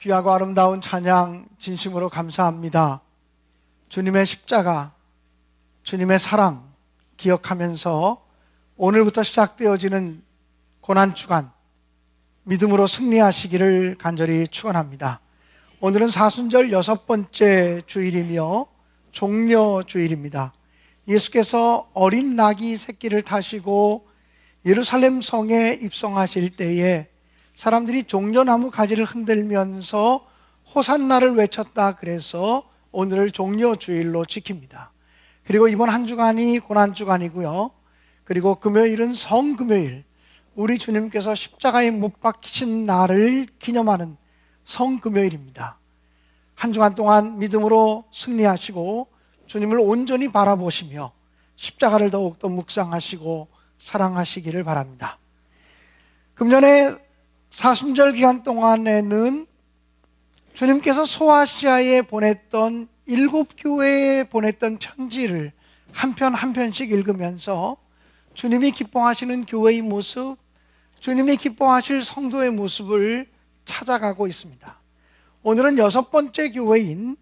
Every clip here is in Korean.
귀하고 아름다운 찬양 진심으로 감사합니다. 주님의 십자가, 주님의 사랑 기억하면서 오늘부터 시작되어지는 고난주간 믿음으로 승리하시기를 간절히 축원합니다. 오늘은 사순절 6번째 주일이며 종려주일입니다. 예수께서 어린 나귀 새끼를 타시고 예루살렘 성에 입성하실 때에 사람들이 종려나무 가지를 흔들면서 호산나를 외쳤다 그래서 오늘을 종려주일로 지킵니다. 그리고 이번 한 주간이 고난주간이고요. 그리고 금요일은 성금요일, 우리 주님께서 십자가에 못 박히신 날을 기념하는 성금요일입니다. 한 주간 동안 믿음으로 승리하시고 주님을 온전히 바라보시며 십자가를 더욱더 묵상하시고 사랑하시기를 바랍니다. 금년에 사순절 기간 동안에는 주님께서 소아시아에 보냈던 7교회에 보냈던 편지를 한 편 한 편씩 읽으면서 주님이 기뻐하시는 교회의 모습, 주님이 기뻐하실 성도의 모습을 찾아가고 있습니다. 오늘은 6번째 교회인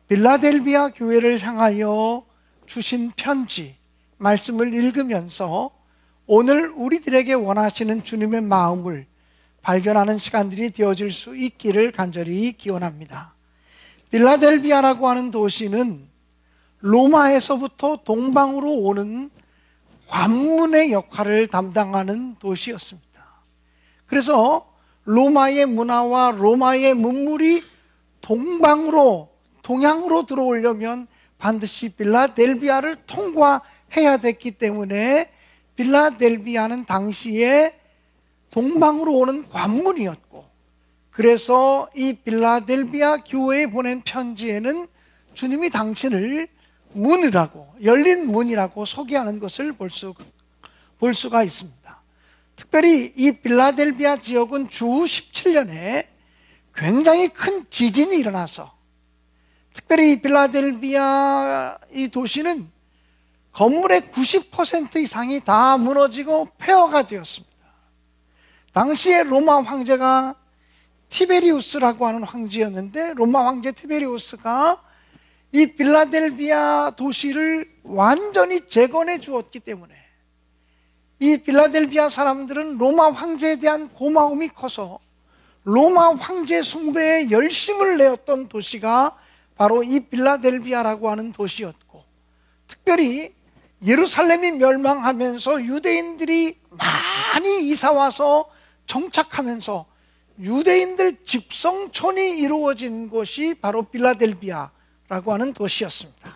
빌라델비아 교회를 향하여 주신 편지, 말씀을 읽으면서 오늘 우리들에게 원하시는 주님의 마음을 발견하는 시간들이 되어질 수 있기를 간절히 기원합니다. 빌라델비아라고 하는 도시는 로마에서부터 동방으로 오는 관문의 역할을 담당하는 도시였습니다. 그래서 로마의 문화와 로마의 문물이 동양으로 들어오려면 반드시 빌라델비아를 통과해야 됐기 때문에 빌라델비아는 당시에 동방으로 오는 관문이었고, 그래서 이 빌라델비아 교회에 보낸 편지에는 주님이 당신을 문이라고, 열린 문이라고 소개하는 것을 볼 수가 있습니다. 특별히 이 빌라델비아 지역은 주 17년에 굉장히 큰 지진이 일어나서, 특별히 빌라델비아 이 도시는 건물의 90% 이상이 다 무너지고 폐허가 되었습니다. 당시에 로마 황제가 티베리우스라고 하는 황제였는데, 로마 황제 티베리우스가 이 빌라델비아 도시를 완전히 재건해 주었기 때문에 이 빌라델비아 사람들은 로마 황제에 대한 고마움이 커서 로마 황제 숭배에 열심을 내었던 도시가 바로 이 빌라델비아라고 하는 도시였고, 특별히 예루살렘이 멸망하면서 유대인들이 많이 이사와서 정착하면서 유대인들 집성촌이 이루어진 곳이 바로 빌라델비아라고 하는 도시였습니다.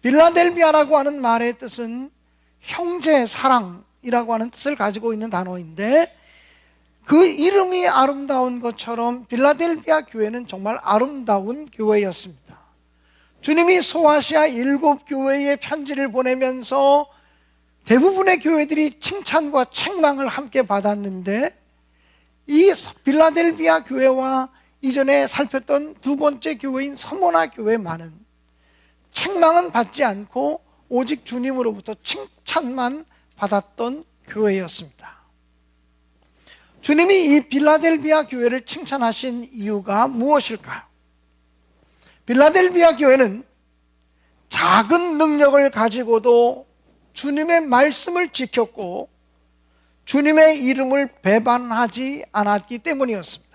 빌라델비아라고 하는 말의 뜻은 형제, 사랑이라고 하는 뜻을 가지고 있는 단어인데, 그 이름이 아름다운 것처럼 빌라델비아 교회는 정말 아름다운 교회였습니다. 주님이 소아시아 7교회에 편지를 보내면서 대부분의 교회들이 칭찬과 책망을 함께 받았는데, 이 빌라델비아 교회와 이전에 살폈던 2번째 교회인 서모나 교회만은 책망은 받지 않고 오직 주님으로부터 칭찬만 받았던 교회였습니다. 주님이 이 빌라델비아 교회를 칭찬하신 이유가 무엇일까요? 빌라델비아 교회는 작은 능력을 가지고도 주님의 말씀을 지켰고 주님의 이름을 배반하지 않았기 때문이었습니다.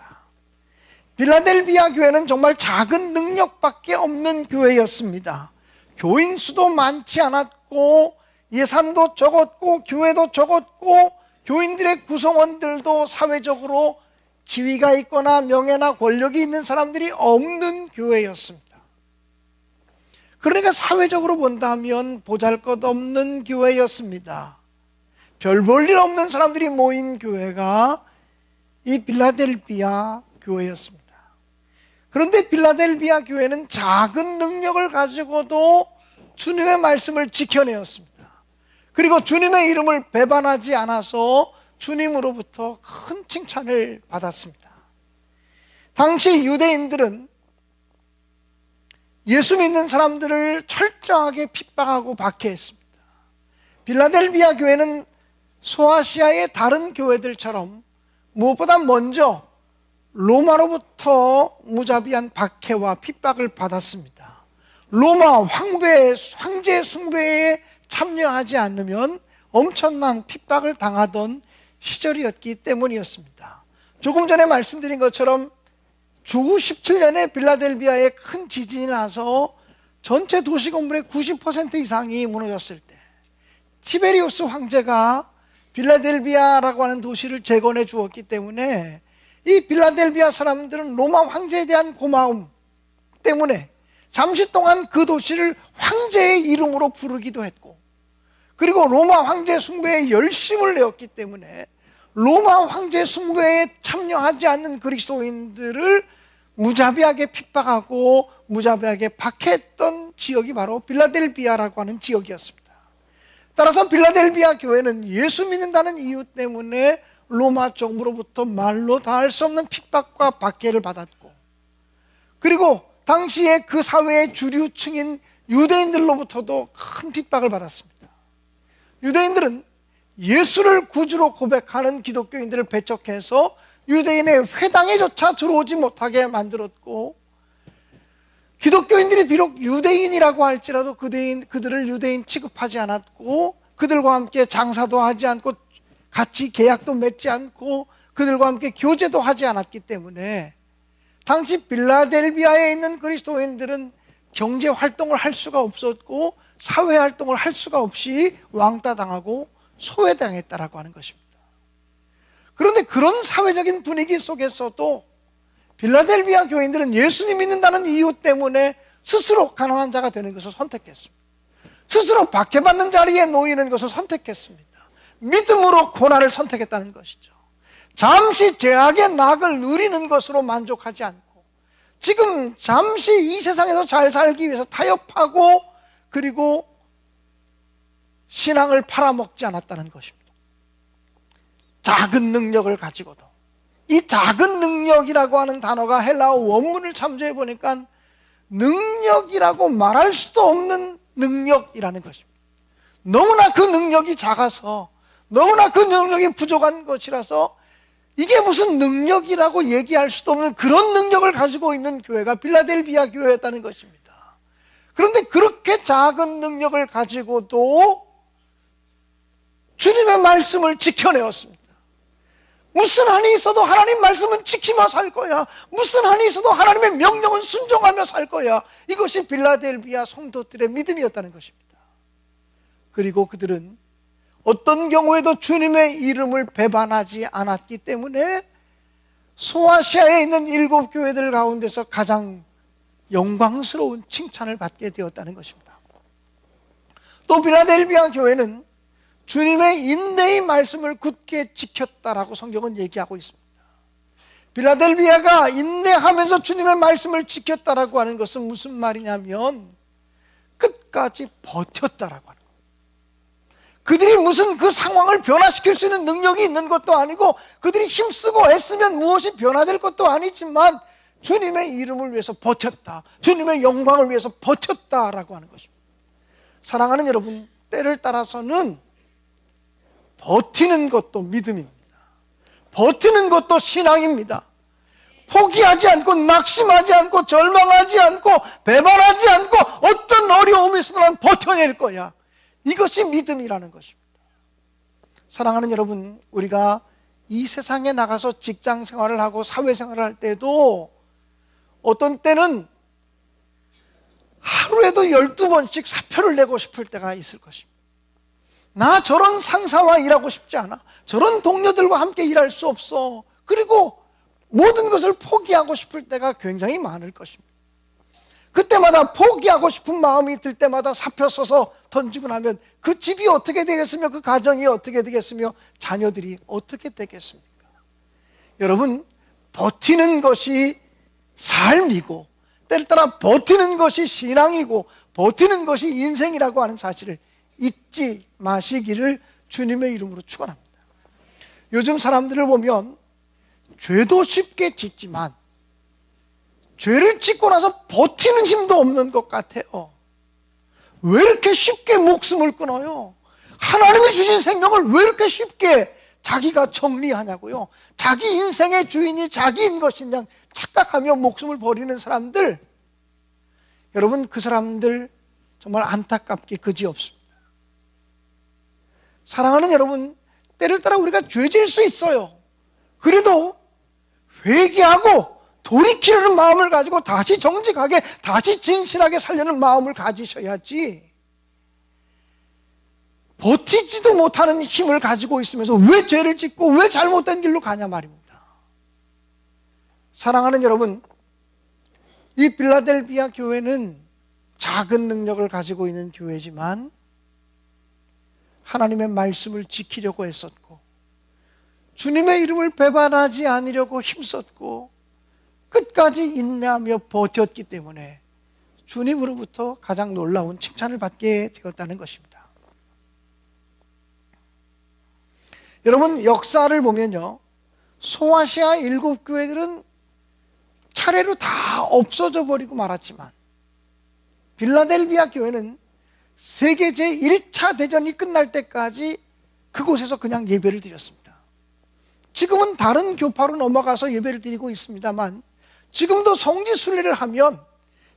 빌라델비아 교회는 정말 작은 능력밖에 없는 교회였습니다. 교인 수도 많지 않았고 예산도 적었고 교회도 적었고 교인들의 구성원들도 사회적으로 지위가 있거나 명예나 권력이 있는 사람들이 없는 교회였습니다. 그러니까 사회적으로 본다면 보잘것없는 교회였습니다. 별 볼 일 없는 사람들이 모인 교회가 이 빌라델비아 교회였습니다. 그런데 빌라델비아 교회는 작은 능력을 가지고도 주님의 말씀을 지켜내었습니다. 그리고 주님의 이름을 배반하지 않아서 주님으로부터 큰 칭찬을 받았습니다. 당시 유대인들은 예수 믿는 사람들을 철저하게 핍박하고 박해했습니다. 빌라델비아 교회는 소아시아의 다른 교회들처럼 무엇보다 먼저 로마로부터 무자비한 박해와 핍박을 받았습니다. 로마 황제 숭배에 참여하지 않으면 엄청난 핍박을 당하던 시절이었기 때문이었습니다. 조금 전에 말씀드린 것처럼 주 17년에 빌라델비아에 큰 지진이 나서 전체 도시 건물의 90% 이상이 무너졌을 때 티베리우스 황제가 빌라델비아라고 하는 도시를 재건해 주었기 때문에 이 빌라델비아 사람들은 로마 황제에 대한 고마움 때문에 잠시 동안 그 도시를 황제의 이름으로 부르기도 했고, 그리고 로마 황제 숭배에 열심을 내었기 때문에 로마 황제 숭배에 참여하지 않는 그리스도인들을 무자비하게 핍박하고 무자비하게 박해했던 지역이 바로 빌라델비아라고 하는 지역이었습니다. 따라서 빌라델비아 교회는 예수 믿는다는 이유 때문에 로마 정부로부터 말로 다할 수 없는 핍박과 박해를 받았고, 그리고 당시에 그 사회의 주류층인 유대인들로부터도 큰 핍박을 받았습니다. 유대인들은 예수를 구주로 고백하는 기독교인들을 배척해서 유대인의 회당에조차 들어오지 못하게 만들었고, 기독교인들이 비록 유대인이라고 할지라도 그들을 유대인 취급하지 않았고, 그들과 함께 장사도 하지 않고 같이 계약도 맺지 않고 그들과 함께 교제도 하지 않았기 때문에 당시 빌라델비아에 있는 그리스도인들은 경제 활동을 할 수가 없었고 사회 활동을 할 수가 없이 왕따당하고 소외당했다라고 하는 것입니다. 그런데 그런 사회적인 분위기 속에서도 빌라델비아 교인들은 예수님 믿는다는 이유 때문에 스스로 가난한 자가 되는 것을 선택했습니다. 스스로 박해받는 자리에 놓이는 것을 선택했습니다. 믿음으로 고난을 선택했다는 것이죠. 잠시 죄악의 낙을 누리는 것으로 만족하지 않고 지금 잠시 이 세상에서 잘 살기 위해서 타협하고 그리고 신앙을 팔아먹지 않았다는 것입니다. 작은 능력을 가지고도, 이 작은 능력이라고 하는 단어가 헬라어 원문을 참조해 보니까 능력이라고 말할 수도 없는 능력이라는 것입니다. 너무나 그 능력이 작아서, 너무나 그 능력이 부족한 것이라서 이게 무슨 능력이라고 얘기할 수도 없는 그런 능력을 가지고 있는 교회가 빌라델비아 교회였다는 것입니다. 그런데 그렇게 작은 능력을 가지고도 주님의 말씀을 지켜내었습니다. 무슨 한이 있어도 하나님 말씀은 지키며 살 거야. 무슨 한이 있어도 하나님의 명령은 순종하며 살 거야. 이것이 빌라델비아 성도들의 믿음이었다는 것입니다. 그리고 그들은 어떤 경우에도 주님의 이름을 배반하지 않았기 때문에 소아시아에 있는 7 교회들 가운데서 가장 영광스러운 칭찬을 받게 되었다는 것입니다. 또 빌라델비아 교회는 주님의 인내의 말씀을 굳게 지켰다라고 성경은 얘기하고 있습니다. 빌라델비아가 인내하면서 주님의 말씀을 지켰다라고 하는 것은 무슨 말이냐면 끝까지 버텼다라고 하는 거예요. 그들이 무슨 그 상황을 변화시킬 수 있는 능력이 있는 것도 아니고 그들이 힘쓰고 애쓰면 무엇이 변화될 것도 아니지만 주님의 이름을 위해서 버텼다, 주님의 영광을 위해서 버텼다라고 하는 것입니다. 사랑하는 여러분, 때를 따라서는 버티는 것도 믿음입니다. 버티는 것도 신앙입니다. 포기하지 않고 낙심하지 않고 절망하지 않고 배반하지 않고 어떤 어려움이 있어도 난 버텨낼 거야. 이것이 믿음이라는 것입니다. 사랑하는 여러분, 우리가 이 세상에 나가서 직장 생활을 하고 사회생활을 할 때도 어떤 때는 하루에도 12번씩 사표를 내고 싶을 때가 있을 것입니다. 나 저런 상사와 일하고 싶지 않아. 저런 동료들과 함께 일할 수 없어. 그리고 모든 것을 포기하고 싶을 때가 굉장히 많을 것입니다. 그때마다 포기하고 싶은 마음이 들 때마다 사표 써서 던지고 나면 그 집이 어떻게 되겠으며 그 가정이 어떻게 되겠으며 자녀들이 어떻게 되겠습니까? 여러분, 버티는 것이 삶이고 때를 따라 버티는 것이 신앙이고 버티는 것이 인생이라고 하는 사실을 잊지 마시기를 주님의 이름으로 축원합니다. 요즘 사람들을 보면 죄도 쉽게 짓지만 죄를 짓고 나서 버티는 힘도 없는 것 같아요. 왜 이렇게 쉽게 목숨을 끊어요? 하나님이 주신 생명을 왜 이렇게 쉽게 자기가 정리하냐고요. 자기 인생의 주인이 자기인 것인 양 착각하며 목숨을 버리는 사람들, 여러분, 그 사람들 정말 안타깝게 그지없습니다. 사랑하는 여러분, 때를 따라 우리가 죄질 수 있어요. 그래도 회개하고 돌이키려는 마음을 가지고 다시 정직하게, 다시 진실하게 살려는 마음을 가지셔야지, 버티지도 못하는 힘을 가지고 있으면서 왜 죄를 짓고 왜 잘못된 길로 가냐 말입니다. 사랑하는 여러분, 이 빌라델비아 교회는 작은 능력을 가지고 있는 교회지만 하나님의 말씀을 지키려고 했었고, 주님의 이름을 배반하지 않으려고 힘썼고, 끝까지 인내하며 버텼기 때문에 주님으로부터 가장 놀라운 칭찬을 받게 되었다는 것입니다. 여러분, 역사를 보면요, 소아시아 7교회들은 차례로 다 없어져 버리고 말았지만 빌라델비아 교회는 세계 제1차 대전이 끝날 때까지 그곳에서 그냥 예배를 드렸습니다. 지금은 다른 교파로 넘어가서 예배를 드리고 있습니다만, 지금도 성지 순례를 하면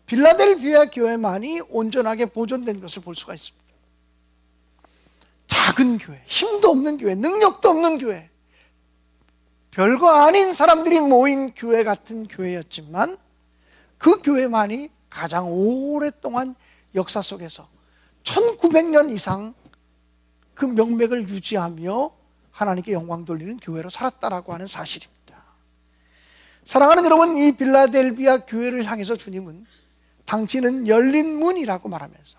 빌라델비아 교회만이 온전하게 보존된 것을 볼 수가 있습니다. 작은 교회, 힘도 없는 교회, 능력도 없는 교회, 별거 아닌 사람들이 모인 교회 같은 교회였지만 그 교회만이 가장 오랫동안 역사 속에서 1900년 이상 그 명맥을 유지하며 하나님께 영광 돌리는 교회로 살았다라고 하는 사실입니다. 사랑하는 여러분, 이 빌라델비아 교회를 향해서 주님은 당신은 열린 문이라고 말하면서,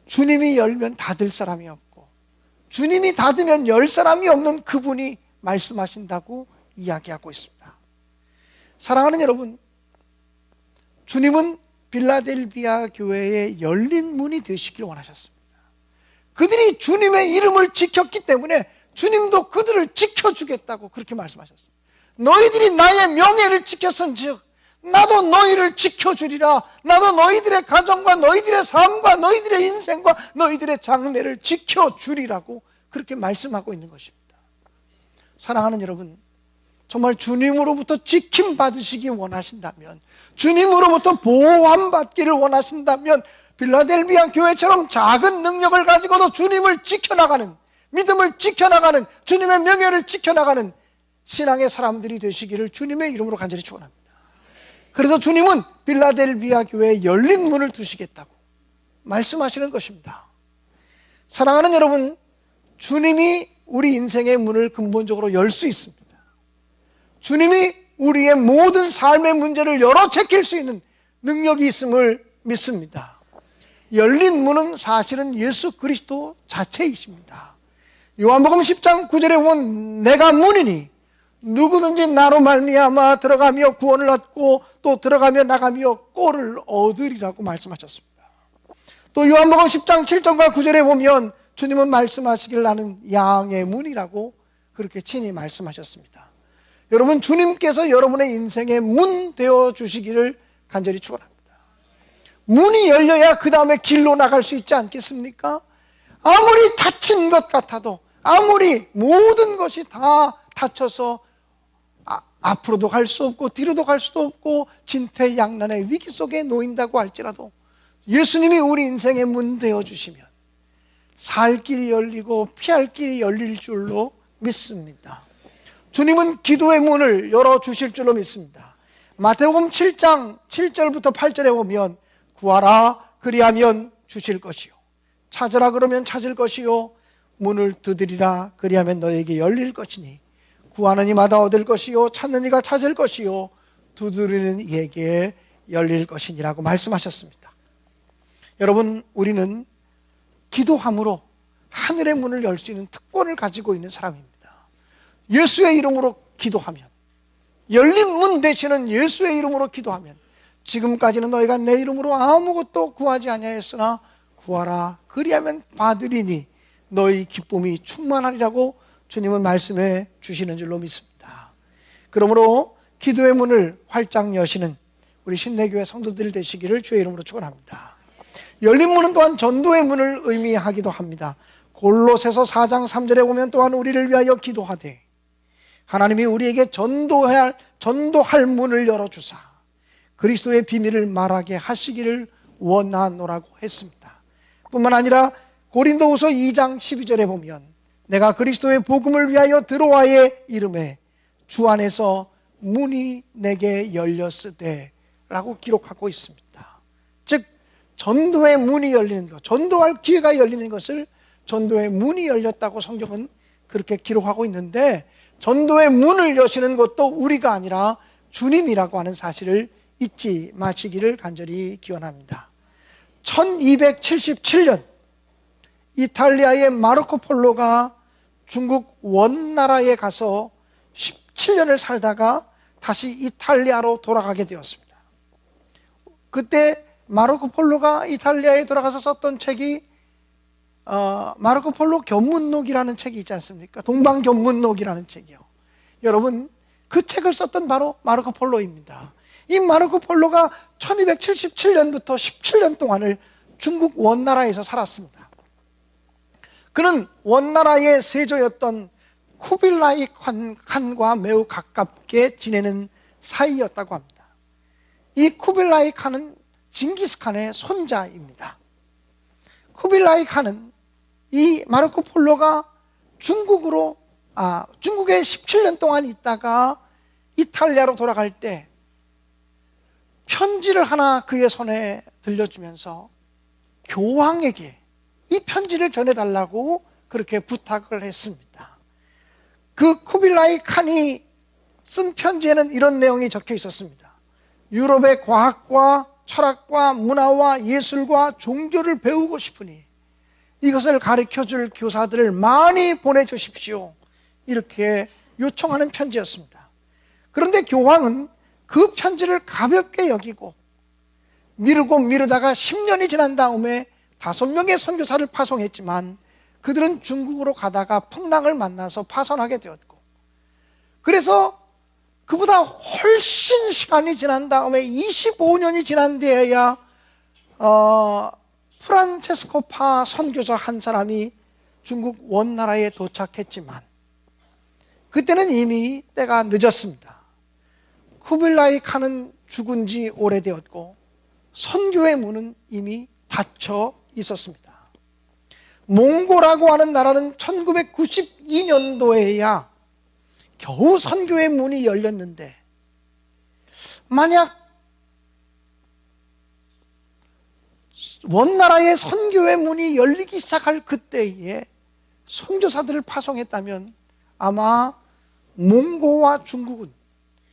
주님이 열면 닫을 사람이 없고 주님이 닫으면 열 사람이 없는 그분이 말씀하신다고 이야기하고 있습니다. 사랑하는 여러분, 주님은 빌라델비아 교회의 열린 문이 되시길 원하셨습니다. 그들이 주님의 이름을 지켰기 때문에 주님도 그들을 지켜주겠다고 그렇게 말씀하셨습니다. 너희들이 나의 명예를 지켰은즉 나도 너희를 지켜주리라. 나도 너희들의 가정과 너희들의 삶과 너희들의 인생과 너희들의 장래를 지켜주리라고 그렇게 말씀하고 있는 것입니다. 사랑하는 여러분, 정말 주님으로부터 지킴 받으시기 원하신다면, 주님으로부터 보호함 받기를 원하신다면 빌라델비아 교회처럼 작은 능력을 가지고도 주님을 지켜나가는, 믿음을 지켜나가는, 주님의 명예를 지켜나가는 신앙의 사람들이 되시기를 주님의 이름으로 간절히 축원합니다. 그래서 주님은 빌라델비아 교회에 열린 문을 두시겠다고 말씀하시는 것입니다. 사랑하는 여러분, 주님이 우리 인생의 문을 근본적으로 열 수 있습니다. 주님이 우리의 모든 삶의 문제를 열어 제낄 수 있는 능력이 있음을 믿습니다. 열린 문은 사실은 예수 그리스도 자체이십니다. 요한복음 10장 9절에 보면 내가 문이니 누구든지 나로 말미암아 들어가며 구원을 얻고 또 들어가며 나가며 꼴을 얻으리라고 말씀하셨습니다. 또 요한복음 10장 7절과 9절에 보면 주님은 말씀하시길 나는 양의 문이라고 그렇게 친히 말씀하셨습니다. 여러분, 주님께서 여러분의 인생의 문 되어 주시기를 간절히 축원합니다. 문이 열려야 그 다음에 길로 나갈 수 있지 않겠습니까? 아무리 닫힌 것 같아도, 아무리 모든 것이 다 닫혀서 앞으로도 갈 수 없고 뒤로도 갈 수도 없고 진퇴양난의 위기 속에 놓인다고 할지라도 예수님이 우리 인생의 문 되어 주시면 살 길이 열리고 피할 길이 열릴 줄로 믿습니다. 주님은 기도의 문을 열어주실 줄로 믿습니다. 마태복음 7장 7절부터 8절에 보면 구하라 그리하면 주실 것이요, 찾으라 그러면 찾을 것이요, 문을 두드리라 그리하면 너에게 열릴 것이니 구하는 이마다 얻을 것이요 찾는 이가 찾을 것이요 두드리는 이에게 열릴 것이니라고 말씀하셨습니다. 여러분, 우리는 기도함으로 하늘의 문을 열 수 있는 특권을 가지고 있는 사람입니다. 예수의 이름으로 기도하면, 열린 문 되시는 예수의 이름으로 기도하면, 지금까지는 너희가 내 이름으로 아무것도 구하지 아니하였으나 구하라 그리하면 받으리니 너희 기쁨이 충만하리라고 주님은 말씀해 주시는 줄로 믿습니다. 그러므로 기도의 문을 활짝 여시는 우리 신내교회 성도들 되시기를 주의 이름으로 축원합니다. 열린 문은 또한 전도의 문을 의미하기도 합니다. 골로새서 4장 3절에 보면 또한 우리를 위하여 기도하되 하나님이 우리에게 전도할 문을 열어주사 그리스도의 비밀을 말하게 하시기를 원하노라고 했습니다. 뿐만 아니라 고린도후서 2장 12절에 보면 내가 그리스도의 복음을 위하여 드로아의 이름에 주 안에서 문이 내게 열렸으되 라고 기록하고 있습니다. 즉 전도의 문이 열리는 것, 전도할 기회가 열리는 것을 전도의 문이 열렸다고 성경은 그렇게 기록하고 있는데, 전도의 문을 여시는 것도 우리가 아니라 주님이라고 하는 사실을 잊지 마시기를 간절히 기원합니다. 1277년 이탈리아의 마르코 폴로가 중국 원나라에 가서 17년을 살다가 다시 이탈리아로 돌아가게 되었습니다. 그때 마르코 폴로가 이탈리아에 돌아가서 썼던 책이 마르코 폴로 견문록이라는 책이 있지 않습니까? 동방견문록이라는 책이요. 여러분, 그 책을 썼던 바로 마르코 폴로입니다. 이 마르코 폴로가 1277년부터 17년 동안을 중국 원나라에서 살았습니다. 그는 원나라의 세조였던 쿠빌라이 칸과 매우 가깝게 지내는 사이였다고 합니다. 이 쿠빌라이 칸은 징기스칸의 손자입니다. 쿠빌라이 칸은 이 마르코 폴로가 중국에 17년 동안 있다가 이탈리아로 돌아갈 때 편지를 하나 그의 손에 들려주면서 교황에게 이 편지를 전해달라고 그렇게 부탁을 했습니다. 그 쿠빌라이 칸이 쓴 편지에는 이런 내용이 적혀 있었습니다. 유럽의 과학과 철학과 문화와 예술과 종교를 배우고 싶으니 이것을 가르쳐줄 교사들을 많이 보내주십시오. 이렇게 요청하는 편지였습니다. 그런데 교황은 그 편지를 가볍게 여기고 미루다가 10년이 지난 다음에 5명의 선교사를 파송했지만 그들은 중국으로 가다가 풍랑을 만나서 파선하게 되었고, 그래서 그보다 훨씬 시간이 지난 다음에 25년이 지난 데에야 프란체스코파 선교사 한 사람이 중국 원나라에 도착했지만 그때는 이미 때가 늦었습니다. 쿠빌라이 칸은 죽은 지 오래되었고 선교의 문은 이미 닫혀 있었습니다. 몽고라고 하는 나라는 1992년도에야 겨우 선교의 문이 열렸는데, 만약 원나라의 선교의 문이 열리기 시작할 그때에 선교사들을 파송했다면 아마 몽고와 중국은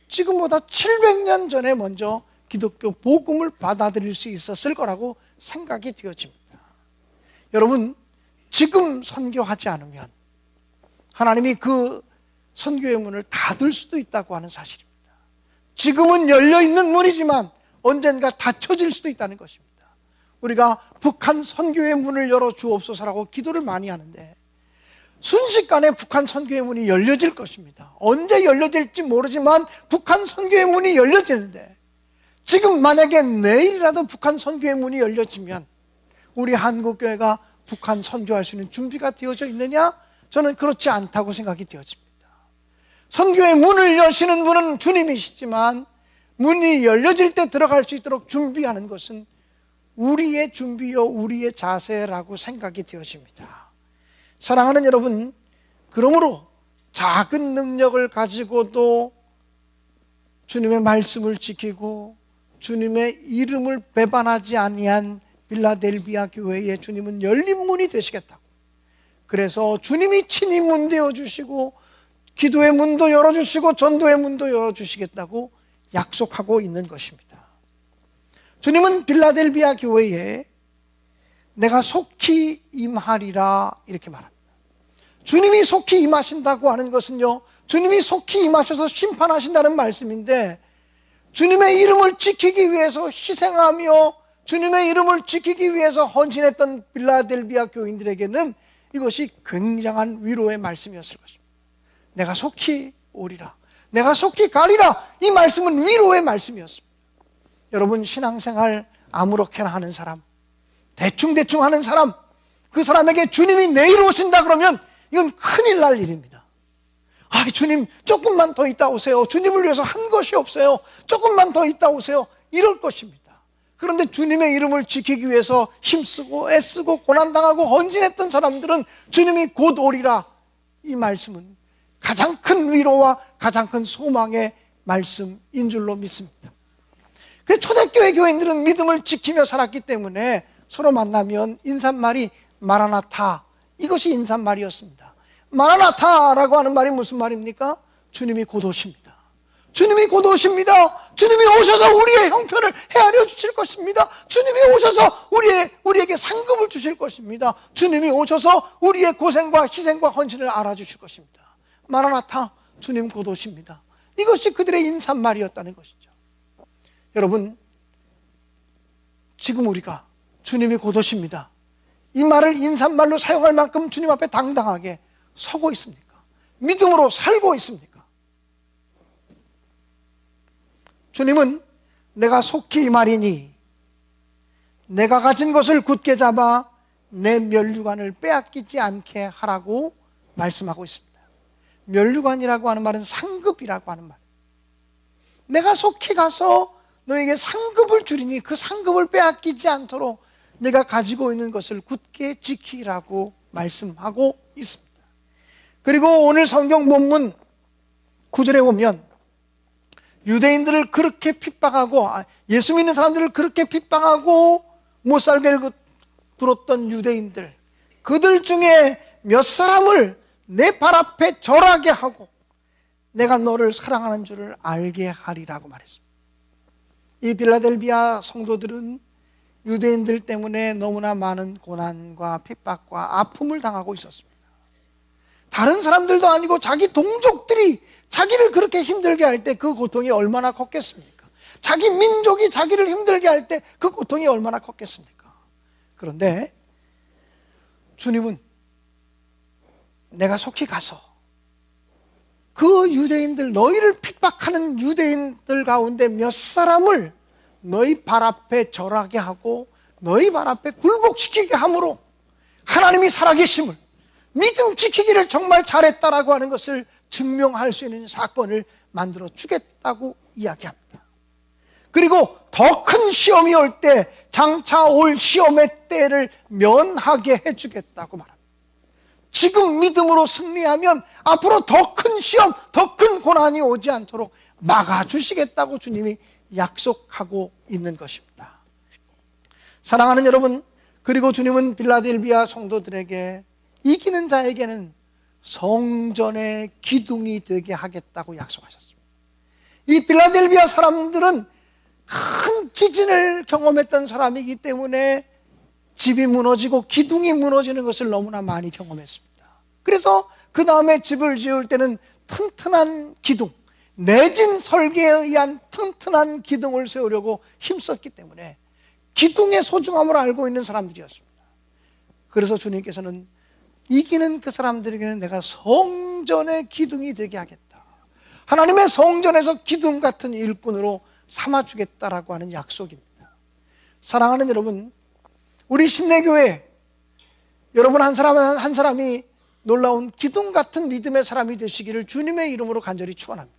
지금보다 700년 전에 먼저 기독교 복음을 받아들일 수 있었을 거라고 생각이 되어집니다. 여러분, 지금 선교하지 않으면 하나님이 그 선교의 문을 닫을 수도 있다고 하는 사실입니다. 지금은 열려있는 문이지만 언젠가 닫혀질 수도 있다는 것입니다. 우리가 북한 선교의 문을 열어주옵소서라고 기도를 많이 하는데 순식간에 북한 선교의 문이 열려질 것입니다. 언제 열려질지 모르지만 북한 선교의 문이 열려지는데, 지금 만약에 내일이라도 북한 선교의 문이 열려지면 우리 한국교회가 북한 선교할 수 있는 준비가 되어져 있느냐? 저는 그렇지 않다고 생각이 되어집니다. 선교의 문을 여시는 분은 주님이시지만 문이 열려질 때 들어갈 수 있도록 준비하는 것은 우리의 준비요, 우리의 자세라고 생각이 되어집니다. 사랑하는 여러분, 그러므로 작은 능력을 가지고도 주님의 말씀을 지키고 주님의 이름을 배반하지 아니한 빌라델비아 교회에 주님은 열린 문이 되시겠다고, 그래서 주님이 친히 문 되어주시고 기도의 문도 열어주시고 전도의 문도 열어주시겠다고 약속하고 있는 것입니다. 주님은 빌라델비아 교회에 내가 속히 임하리라 이렇게 말합니다. 주님이 속히 임하신다고 하는 것은요, 주님이 속히 임하셔서 심판하신다는 말씀인데, 주님의 이름을 지키기 위해서 희생하며 주님의 이름을 지키기 위해서 헌신했던 빌라델비아 교인들에게는 이것이 굉장한 위로의 말씀이었을 것입니다. 내가 속히 오리라, 내가 속히 가리라, 이 말씀은 위로의 말씀이었습니다. 여러분, 신앙생활 아무렇게나 하는 사람, 대충 하는 사람, 그 사람에게 주님이 내일 오신다 그러면 이건 큰일 날 일입니다. 아, 주님 조금만 더 있다 오세요. 주님을 위해서 한 것이 없어요. 조금만 더 있다 오세요. 이럴 것입니다. 그런데 주님의 이름을 지키기 위해서 힘쓰고 애쓰고 고난당하고 헌신했던 사람들은 주님이 곧 오리라, 이 말씀은 가장 큰 위로와 가장 큰 소망의 말씀인 줄로 믿습니다. 그래서 초대교회 교인들은 믿음을 지키며 살았기 때문에 서로 만나면 인사말이 마라나타, 이것이 인사말이었습니다. 마라나타라고 하는 말이 무슨 말입니까? 주님이 곧 오십니다. 주님이 곧 오십니다. 주님이 오셔서 우리의 형편을 헤아려 주실 것입니다. 주님이 오셔서 우리에게 상급을 주실 것입니다. 주님이 오셔서 우리의 고생과 희생과 헌신을 알아주실 것입니다. 마라나타, 주님 곧 오십니다. 이것이 그들의 인사말이었다는 것이죠. 여러분, 지금 우리가 주님이 곧 오십니다, 이 말을 인사말로 사용할 만큼 주님 앞에 당당하게 서고 있습니까? 믿음으로 살고 있습니까? 주님은 내가 속히 말이니 내가 가진 것을 굳게 잡아 내 면류관을 빼앗기지 않게 하라고 말씀하고 있습니다. 면류관이라고 하는 말은 상급이라고 하는 말. 내가 속히 가서 너에게 상급을 주리니 그 상급을 빼앗기지 않도록 내가 가지고 있는 것을 굳게 지키라고 말씀하고 있습니다. 그리고 오늘 성경 본문 9절에 보면 유대인들을 그렇게 핍박하고, 예수 믿는 사람들을 그렇게 핍박하고 못 살게 굴었던 유대인들, 그들 중에 몇 사람을 내 발 앞에 절하게 하고 내가 너를 사랑하는 줄을 알게 하리라고 말했습니다. 이 빌라델비아 성도들은 유대인들 때문에 너무나 많은 고난과 핍박과 아픔을 당하고 있었습니다. 다른 사람들도 아니고 자기 동족들이 자기를 그렇게 힘들게 할 때 그 고통이 얼마나 컸겠습니까? 자기 민족이 자기를 힘들게 할 때 그 고통이 얼마나 컸겠습니까? 그런데 주님은 내가 속히 가서 그 유대인들, 너희를 핍박하는 유대인들 가운데 몇 사람을 너희 발 앞에 절하게 하고 너희 발 앞에 굴복시키게 함으로 하나님이 살아계심을, 믿음 지키기를 정말 잘했다라고 하는 것을 증명할 수 있는 사건을 만들어 주겠다고 이야기합니다. 그리고 더 큰 시험이 올 때 장차 올 시험의 때를 면하게 해주겠다고 말합니다. 지금 믿음으로 승리하면 앞으로 더 큰 시험, 더 큰 고난이 오지 않도록 막아주시겠다고 주님이 약속하고 있는 것입니다. 사랑하는 여러분, 그리고 주님은 빌라델비아 성도들에게 이기는 자에게는 성전의 기둥이 되게 하겠다고 약속하셨습니다. 이 빌라델비아 사람들은 큰 지진을 경험했던 사람이기 때문에 집이 무너지고 기둥이 무너지는 것을 너무나 많이 경험했습니다. 그래서 그 다음에 집을 지을 때는 튼튼한 기둥, 내진 설계에 의한 튼튼한 기둥을 세우려고 힘썼기 때문에 기둥의 소중함을 알고 있는 사람들이었습니다. 그래서 주님께서는 이기는 그 사람들에게는 내가 성전의 기둥이 되게 하겠다, 하나님의 성전에서 기둥 같은 일꾼으로 삼아주겠다라고 하는 약속입니다. 사랑하는 여러분, 우리 신내교회 여러분 한 사람 한 사람이 놀라운 기둥 같은 믿음의 사람이 되시기를 주님의 이름으로 간절히 축원합니다.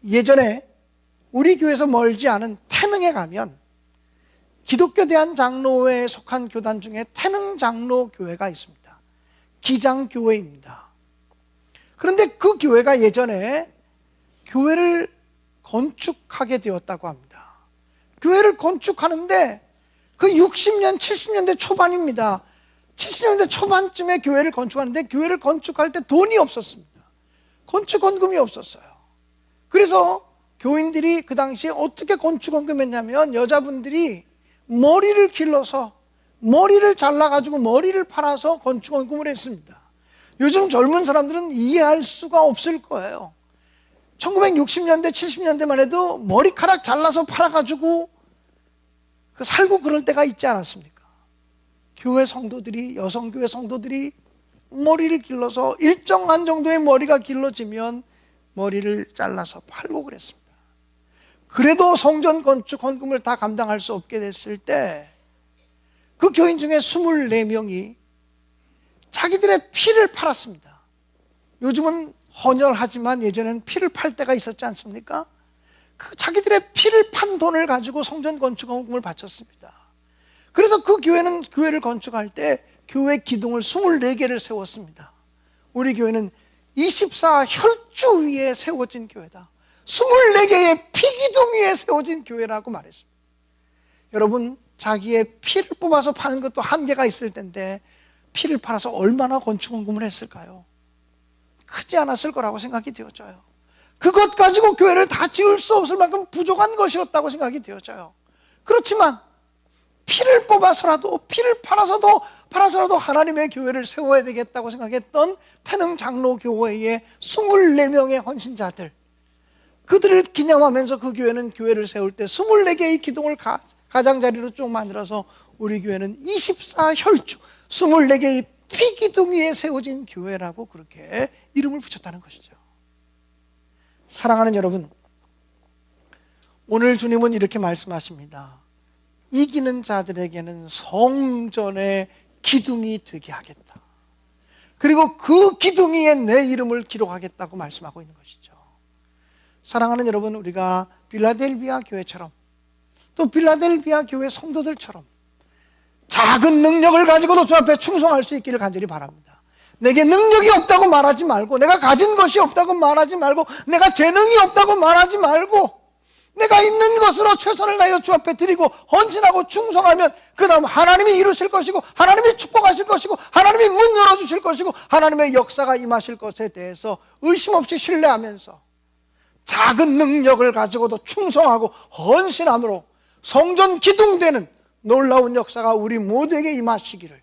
예전에 우리 교회에서 멀지 않은 태능에 가면 기독교 대한장로회에 속한 교단 중에 태능장로교회가 있습니다. 기장교회입니다. 그런데 그 교회가 예전에 교회를 건축하게 되었다고 합니다. 교회를 건축하는데 그 60년, 70년대 초반입니다. 70년대 초반쯤에 교회를 건축하는데 교회를 건축할 때 돈이 없었습니다. 건축원금이 없었어요. 그래서 교인들이 그 당시에 어떻게 건축원금했냐면 여자분들이 머리를 길러서 머리를 잘라가지고 머리를 팔아서 건축원금을 했습니다. 요즘 젊은 사람들은 이해할 수가 없을 거예요. 1960년대, 70년대만 해도 머리카락 잘라서 팔아가지고 살고 그럴 때가 있지 않았습니까? 교회 성도들이, 여성교회 성도들이 머리를 길러서 일정한 정도의 머리가 길러지면 머리를 잘라서 팔고 그랬습니다. 그래도 성전 건축 헌금을 다 감당할 수 없게 됐을 때 그 교인 중에 24명이 자기들의 피를 팔았습니다. 요즘은 헌혈하지만 예전에는 피를 팔 때가 있었지 않습니까? 그 자기들의 피를 판 돈을 가지고 성전 건축헌금을 바쳤습니다. 그래서 그 교회는 교회를 건축할 때 교회 기둥을 24개를 세웠습니다. 우리 교회는 24혈주 위에 세워진 교회다. 24개의 피기둥 위에 세워진 교회라고 말했습니다. 여러분, 자기의 피를 뽑아서 파는 것도 한계가 있을 텐데 피를 팔아서 얼마나 건축헌금을 했을까요? 크지 않았을 거라고 생각이 되어져요. 그것 가지고 교회를 다 지을 수 없을 만큼 부족한 것이었다고 생각이 되어져요. 그렇지만 피를 뽑아서라도, 피를 팔아서라도 하나님의 교회를 세워야 되겠다고 생각했던 태릉 장로교회의 24명의 헌신자들, 그들을 기념하면서 그 교회는 교회를 세울 때 24개의 기둥을 가장자리로 쭉 만들어서 우리 교회는 24혈주 24개의 피기둥 위에 세워진 교회라고 그렇게 이름을 붙였다는 것이죠. 사랑하는 여러분, 오늘 주님은 이렇게 말씀하십니다. 이기는 자들에게는 성전의 기둥이 되게 하겠다. 그리고 그 기둥 위에 내 이름을 기록하겠다고 말씀하고 있는 것이죠. 사랑하는 여러분, 우리가 빌라델비아 교회처럼 또 빌라델비아 교회 성도들처럼 작은 능력을 가지고도 주 앞에 충성할 수 있기를 간절히 바랍니다. 내게 능력이 없다고 말하지 말고, 내가 가진 것이 없다고 말하지 말고, 내가 재능이 없다고 말하지 말고, 내가 있는 것으로 최선을 다하여 주 앞에 드리고 헌신하고 충성하면 그 다음 하나님이 이루실 것이고, 하나님이 축복하실 것이고, 하나님이 문 열어주실 것이고, 하나님의 역사가 임하실 것에 대해서 의심 없이 신뢰하면서 작은 능력을 가지고도 충성하고 헌신함으로 성전 기둥되는 놀라운 역사가 우리 모두에게 임하시기를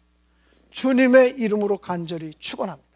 주님의 이름으로 간절히 축원합니다.